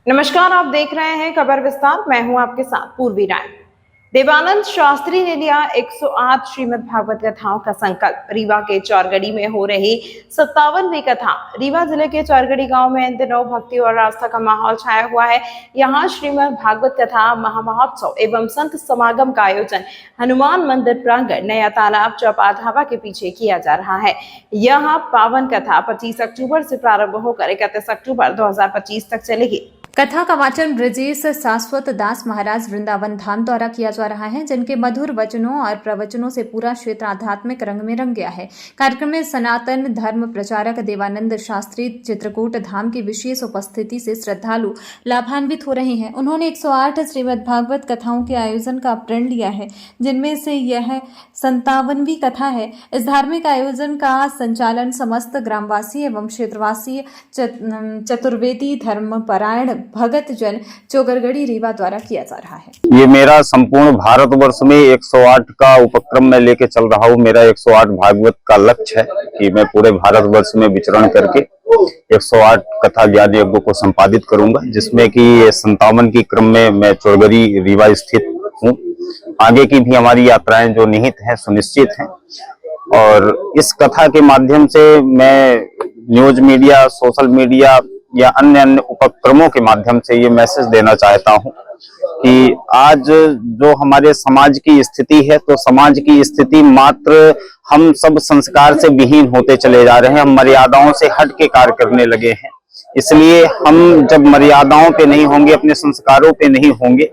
नमस्कार, आप देख रहे हैं खबर विस्तार। मैं हूं आपके साथ पूर्वी राय। देवानंद शास्त्री ने लिया 108 श्रीमद् भागवत कथाओं का संकल्प। रीवा के चौरगढ़ी में हो रही 57वीं कथा। रीवा जिले के चौरगढ़ी गांव में इन दिनों भक्ति और आस्था का माहौल छाया हुआ है। यहां श्रीमद् भागवत कथा महामहोत्सव एवं संत समागम का आयोजन हनुमान मंदिर प्रांगण नया तालाब चौपा ढाबा के पीछे किया जा रहा है। यह पावन कथा 25 अक्टूबर से प्रारंभ होकर 31 अक्टूबर 2025 तक चलेगी। कथा का वाचन ब्रजेश शाश्वत दास महाराज वृंदावन धाम द्वारा किया जा रहा है, जिनके मधुर वचनों और प्रवचनों से पूरा क्षेत्र आध्यात्मिक रंग में रंग गया है। कार्यक्रम में सनातन धर्म प्रचारक देवानंद शास्त्री चित्रकूट धाम की विशेष उपस्थिति से श्रद्धालु लाभान्वित हो रहे हैं। उन्होंने 108 श्रीमद् भागवत कथाओं के आयोजन का प्रण लिया है, जिनमें से यह 57वीं कथा है। इस धार्मिक आयोजन का संचालन समस्त ग्रामवासी एवं क्षेत्रवासी चतुर्वेदी धर्मपरायण भगत जन चौरगढ़ी रीवा द्वारा किया जा रहा है। ये मेरा संपूर्ण भारतवर्ष में 108 का उपक्रम में लेके चल रहा हूँ। मेरा 108 भागवत का लक्ष्य है कि मैं पूरे भारतवर्ष में विचरण करके 108 कथा ज्ञान यज्ञों को संपादित करूंगा, जिसमें कि 57 की क्रम में मैं चौरगढ़ी रीवा स्थित हूँ। आगे की भी हमारी यात्राएं जो निहित हैं सुनिश्चित हैं, और इस कथा के माध्यम से मैं न्यूज मीडिया, सोशल मीडिया या अन्य अन्य उपक्रमों के माध्यम से ये मैसेज देना चाहता हूं कि आज जो हमारे समाज की स्थिति है, तो समाज की स्थिति मात्र हम सब संस्कार से विहीन होते चले जा रहे हैं। हम मर्यादाओं से हट के कार्य करने लगे हैं। इसलिए हम जब मर्यादाओं पे नहीं होंगे, अपने संस्कारों पे नहीं होंगे,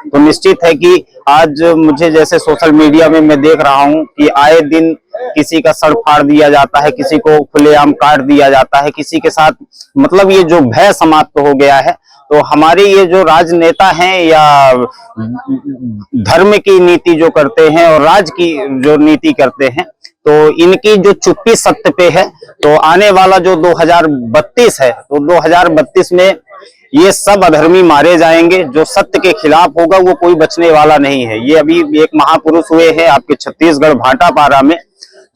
तो निश्चित है कि आज मुझे जैसे सोशल मीडिया में मैं देख रहा हूं कि आए दिन किसी का सर फाड़ दिया जाता है, किसी को खुलेआम काट दिया जाता है, किसी के साथ मतलब ये जो भय समाप्त हो गया है। तो हमारे ये जो राजनेता हैं या धर्म की नीति जो करते हैं और राज की जो नीति करते हैं, तो इनकी जो चुप्पी सत्य पे है। तो आने वाला जो 2032 है, तो 2032 में ये सब अधर्मी मारे जाएंगे। जो सत्य के खिलाफ होगा वो कोई बचने वाला नहीं है। ये अभी एक महापुरुष हुए हैं आपके छत्तीसगढ़ भाटापारा में,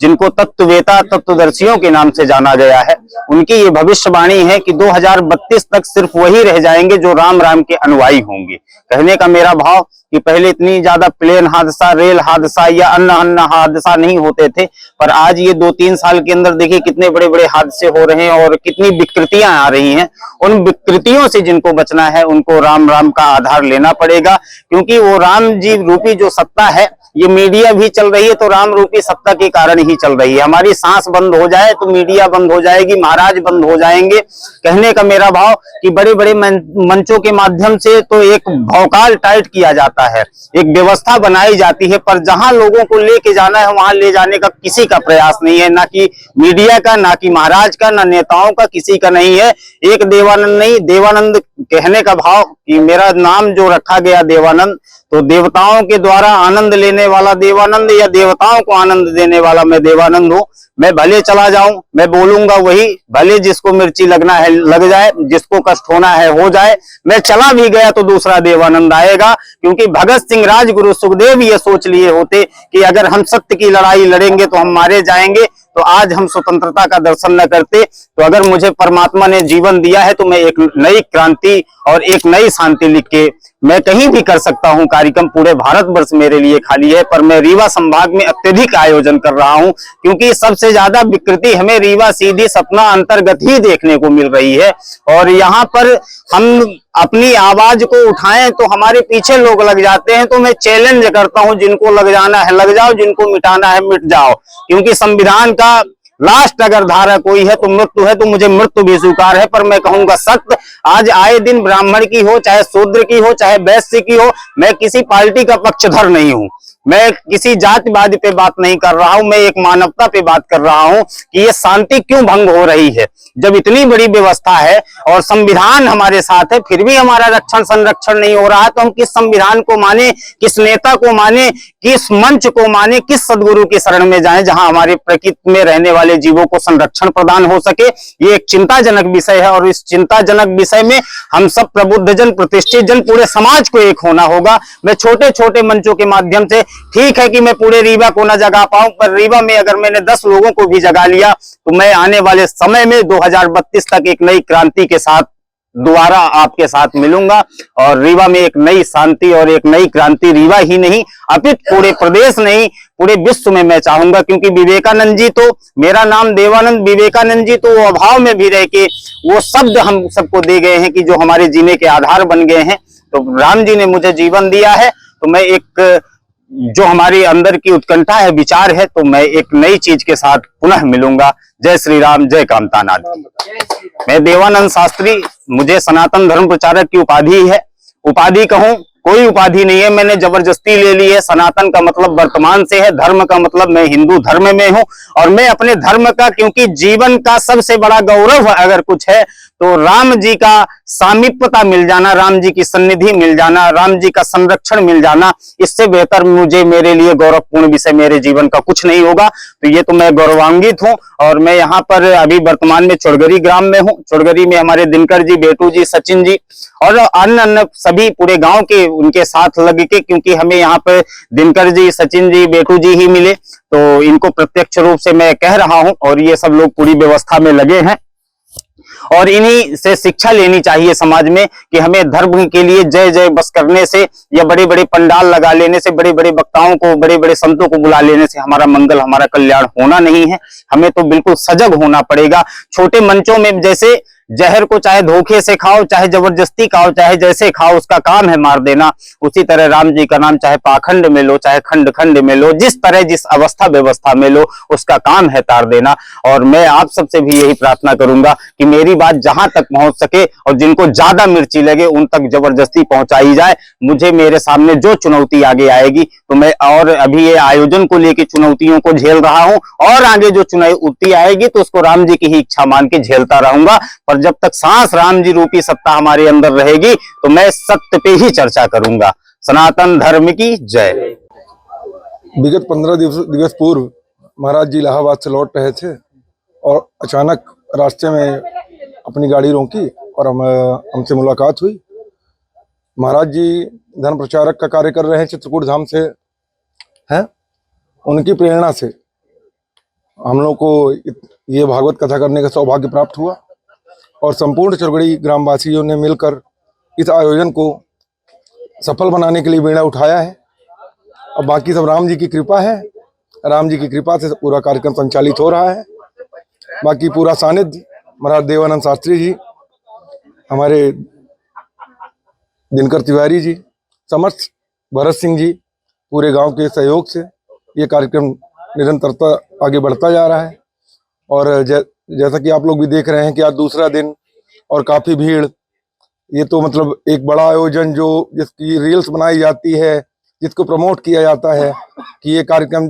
जिनको तत्ववेता तत्वदर्शियों के नाम से जाना गया है। उनकी ये भविष्यवाणी है कि 2032 तक सिर्फ वही रह जाएंगे जो राम राम के अनुयायी होंगे। कहने का मेरा भाव कि पहले इतनी ज्यादा प्लेन हादसा, रेल हादसा या अन्य हादसा नहीं होते थे, पर आज ये 2-3 साल के अंदर देखिए कितने बड़े बड़े हादसे हो रहे हैं और कितनी विकृतियां आ रही हैं। उन विकृतियों से जिनको बचना है, उनको राम राम का आधार लेना पड़ेगा, क्योंकि वो राम जी रूपी जो सत्ता है, ये मीडिया भी चल रही है तो राम रूपी सत्ता के कारण ही चल रही है। हमारी सांस बंद हो जाए तो मीडिया बंद हो जाएगी, महाराज बंद हो जाएंगे। कहने का मेरा भाव कि बड़े बड़े मंचों के माध्यम से तो एक भौकाल टाइट किया जाता है, एक व्यवस्था बनाई जाती है, पर जहां लोगों को लेके जाना है वहां ले जाने का किसी का प्रयास नहीं है। ना कि मीडिया का, ना कि महाराज का, ना नेताओं का, किसी का नहीं है। एक देवानंद नहीं, देवानंद कहने का भाव कि मेरा नाम जो रखा गया देवानंद, तो देवताओं के द्वारा आनंद लेने वाला देवानंद या देवताओं को आनंद देने वाला मैं देवानंद हूं। मैं भले चला जाऊं, मैं बोलूंगा वही, भले जिसको मिर्ची लगना है लग जाए, जिसको कष्ट होना है हो जाए। मैं चला भी गया तो दूसरा देवानंद आएगा, क्योंकि भगत सिंह, राजगुरु सुखदेव ये सोच लिए होते कि अगर हम सत्य की लड़ाई लड़ेंगे तो हम मारे जाएंगे, तो आज हम स्वतंत्रता का दर्शन न करते। तो अगर मुझे परमात्मा ने जीवन दिया है तो मैं एक नई क्रांति और एक नई शांति लिख के मैं कहीं भी कर सकता हूं। कार्यक्रम पूरे भारतवर्ष मेरे लिए खाली है, पर मैं रीवा संभाग में अत्यधिक आयोजन कर रहा हूं, क्योंकि सबसे ज्यादा विकृति हमें रीवा सीधी सपना अंतर्गत ही देखने को मिल रही है। और यहाँ पर हम अपनी आवाज को उठाएं तो हमारे पीछे लोग लग जाते हैं। तो मैं चैलेंज करता हूं, जिनको लग जाना है लग जाओ, जिनको मिटाना है मिट जाओ, क्योंकि संविधान का लास्ट अगर धारा कोई है तो मृत्यु है, तो मुझे मृत्यु भी स्वीकार है। पर मैं कहूंगा सत्य। आज आए दिन ब्राह्मण की हो, चाहे शूद्र की हो, चाहे वैश्य की हो, मैं किसी पार्टी का पक्षधर नहीं हूं। मैं किसी जातिवाद पे बात नहीं कर रहा हूं, मैं एक मानवता पे बात कर रहा हूं कि ये शांति क्यों भंग हो रही है। जब इतनी बड़ी व्यवस्था है और संविधान हमारे साथ है, फिर भी हमारा रक्षण संरक्षण नहीं हो रहा है, तो हम किस संविधान को माने, किस नेता को माने, किस मंच को माने, किस सदगुरु की शरण में जाएं जहां हमारे प्रकृति में रहने वाले जीवों को संरक्षण प्रदान हो सके। ये एक चिंताजनक विषय है, और इस चिंताजनक विषय में हम सब प्रबुद्ध जन, प्रतिष्ठित जन, पूरे समाज को एक होना होगा। मैं छोटे छोटे मंचों के माध्यम से, ठीक है कि मैं पूरे रीवा को न जगा पाऊं, पर रीवा में अगर मैंने 10 लोगों को भी जगा लिया तो मैं आने वाले समय में 2032 तक एक नई क्रांति के साथ दोबारा आपके साथ मिलूंगा और रीवा में एक नई शांति और एक नई क्रांति रीवा ही नहीं अपितु पूरे प्रदेश नहीं पूरे विश्व में मैं चाहूंगा, क्योंकि विवेकानंद जी तो, मेरा नाम देवानंद, विवेकानंद जी तो वो अभाव में भी रह के वो शब्द हम सबको दे गए हैं कि जो हमारे जीने के आधार बन गए हैं। तो राम जी ने मुझे जीवन दिया है, तो मैं एक जो हमारे अंदर की उत्कंठा है, विचार है, तो मैं एक नई चीज के साथ पुनः मिलूंगा। जय श्री राम, जय कामतानाथ। मैं देवानंद शास्त्री, मुझे सनातन धर्म प्रचारक की उपाधि है। उपाधि कहूं, कोई उपाधि नहीं है, मैंने जबरदस्ती ले ली है। सनातन का मतलब वर्तमान से है, धर्म का मतलब मैं हिंदू धर्म में हूं और मैं अपने धर्म का, क्योंकि जीवन का सबसे बड़ा गौरव अगर कुछ है तो राम जी का सामीप्यता मिल जाना, राम जी की सन्निधि मिल जाना, राम जी का संरक्षण मिल जाना, इससे बेहतर मुझे, मेरे लिए गौरवपूर्ण विषय मेरे जीवन का कुछ नहीं होगा। तो ये तो मैं गौरवान्वित हूं। और मैं यहाँ पर अभी वर्तमान में चौड़गरी ग्राम में हूँ। चौड़गरी में हमारे दिनकर जी, बेटू जी, सचिन जी और अन्य सभी पूरे गांव के उनके साथ लग के, क्योंकि हमें यहाँ पे दिनकर जी, सचिन जी, बेटू जी ही मिले, तो इनको प्रत्यक्ष रूप से मैं कह रहा हूं और ये सब लोग पूरी व्यवस्था में लगे हैं। और इन्हीं से शिक्षा लेनी चाहिए समाज में कि हमें धर्म के लिए जय जय बस करने से या बड़े बड़े पंडाल लगा लेने से, बड़े बड़े वक्ताओं को, बड़े बड़े संतों को बुला लेने से हमारा मंगल, हमारा कल्याण होना नहीं है। हमें तो बिल्कुल सजग होना पड़ेगा। छोटे मंचों में जैसे जहर को चाहे धोखे से खाओ, चाहे जबरदस्ती खाओ, चाहे जैसे खाओ, उसका काम है मार देना, उसी तरह राम जी का नाम चाहे पाखंड में लो, चाहे खंड खंड में लो, जिस तरह जिस अवस्था व्यवस्था में लो, उसका काम है तार देना। और मैं आप सबसे भी यही प्रार्थना करूंगा कि मेरी बात जहां तक पहुंच सके और जिनको ज्यादा मिर्ची लगे उन तक जबरदस्ती पहुंचाई जाए। मुझे मेरे सामने जो चुनौती आगे आएगी तो मैं, और अभी ये आयोजन को लेकर चुनौतियों को झेल रहा हूं, और आगे जो चुनौती आएगी तो उसको राम जी की ही इच्छा मान के झेलता रहूंगा। पर जब तक सांस राम जी रूपी सत्ता हमारे अंदर रहेगी तो मैं सत्य पे ही चर्चा करूंगा। सनातन धर्म की जय। विगत 15 दिवस पूर्व महाराज जी इलाहाबाद से लौट रहे थे और अचानक रास्ते में अपनी गाड़ी रोकी और हमसे मुलाकात हुई। महाराज जी धर्म प्रचारक का कार्य कर रहे हैं, चित्रकूट धाम से हैं। उनकी प्रेरणा से हम लोग को ये भागवत कथा करने का सौभाग्य प्राप्त हुआ और संपूर्ण चौड़गरी ग्रामवासियों ने मिलकर इस आयोजन को सफल बनाने के लिए बीड़ा उठाया है। अब बाकी सब राम जी की कृपा है, राम जी की कृपा से पूरा कार्यक्रम संचालित हो रहा है। बाकी पूरा सानिध्य महाराज देवानंद शास्त्री जी, हमारे दिनकर तिवारी जी, समर्थ भरत सिंह जी, पूरे गांव के सहयोग से ये कार्यक्रम निरंतरता आगे बढ़ता जा रहा है। और जैसा कि आप लोग भी देख रहे हैं कि आज दूसरा दिन और काफ़ी भीड़। ये तो मतलब एक बड़ा आयोजन जो जिसकी रील्स बनाई जाती है, जिसको प्रमोट किया जाता है कि ये कार्यक्रम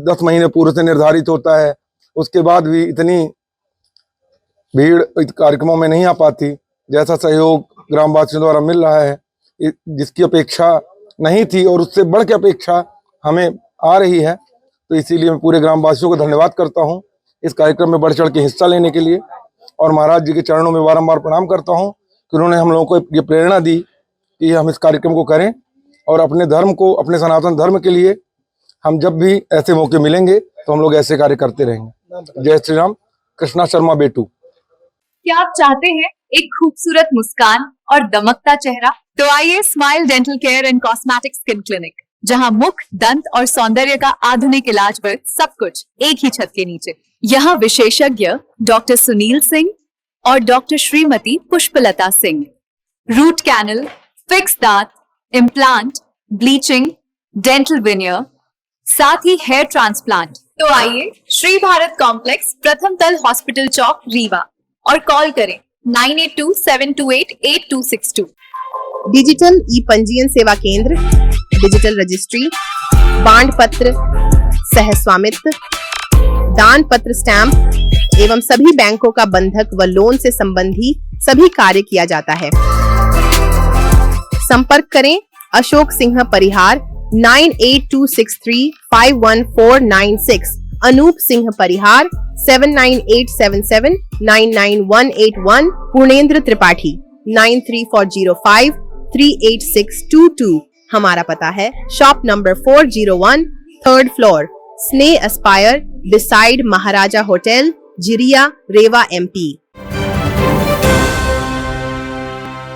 10 महीने पूर्व से निर्धारित होता है, उसके बाद भी इतनी भीड़ इस कार्यक्रमों में नहीं आ पाती। जैसा सहयोग ग्रामवासियों द्वारा मिल रहा है, जिसकी अपेक्षा नहीं थी और उससे बढ़ के अपेक्षा हमें आ रही है, तो इसीलिए मैं पूरे ग्रामवासियों को धन्यवाद करता हूँ इस कार्यक्रम में बढ़ चढ़ के हिस्सा लेने के लिए। और महाराज जी के चरणों में बारंबार प्रणाम करता हूँ कि उन्होंने हम लोगों को ये प्रेरणा दी कि हम इस कार्यक्रम को करें और अपने धर्म को, अपने सनातन धर्म के लिए हम जब भी ऐसे मौके मिलेंगे तो हम लोग ऐसे कार्य करते रहेंगे। जय श्री राम। कृष्णा शर्मा, बेटू। क्या आप चाहते हैं एक खूबसूरत मुस्कान और दमकता चेहरा? तो आइए smile dental care and cosmetic skin clinic, जहां मुख, दंत और सौंदर्य का आधुनिक इलाज पर सब कुछ एक ही छत के नीचे। यहाँ विशेषज्ञ डॉक्टर सुनील सिंह और doctor Shrimati Pushpalata Singh root canal, fix दांत, इम्प्लांट, ब्लीचिंग, डेंटल विनियर, साथ ही हेयर ट्रांसप्लांट। तो आइए श्री भारत कॉम्प्लेक्स, प्रथम तल, हॉस्पिटल चौक, रीवा, और कॉल करें 9827288262। डिजिटल ई पंजीयन सेवा केंद्र, डिजिटल रजिस्ट्री, बांड पत्र, सह स्वामित्व, दान पत्र, स्टैंप एवं सभी बैंकों का बंधक व लोन से संबंधी सभी कार्य किया जाता है। संपर्क करें अशोक सिंह परिहार 9826351496, अनूप सिंह परिहार 7987799181, पूर्णेंद्र त्रिपाठी 9340538622। हमारा पता है शॉप नंबर 401, 3rd फ्लोर, स्ने Aspire, beside Maharaja hotel, Jiriya, Rewa, MP।